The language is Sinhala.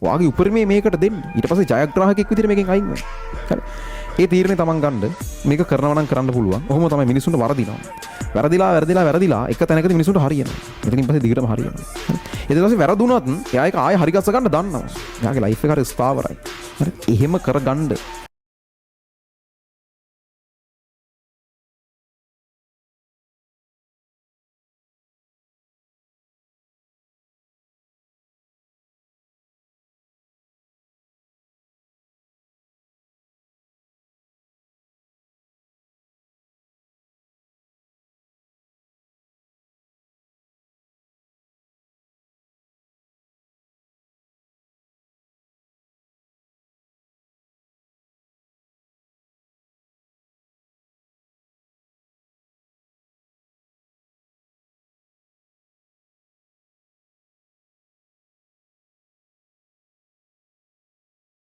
ඔයාගේ උපරිමයේ මේකට දෙන්න. ඊට පස්සේ ජයග්‍රාහකෙක් විදිහට මේකෙන් අයින් වෙන්න. හරි. ඒ තීරණය තමන් ගන්න මේක කරනවා නම් කරන්න පුළුවන්. ඔහොම තමයි මිනිස්සුන්ට වරදිනවා. වැරදිලා එක තැනකදී මිනිස්සුන්ට හරියනවා. එතනින් පස්සේ දිගටම හරියනවා. ඊට පස්සේ වැරදුනොත් එයා ඒක ආයෙ හරි ගස්ස ගන්න දන්නවා. එයාගේ ලයිෆ් එක හරි ස්ථාවරයි. හරි. එහෙම කරගන්න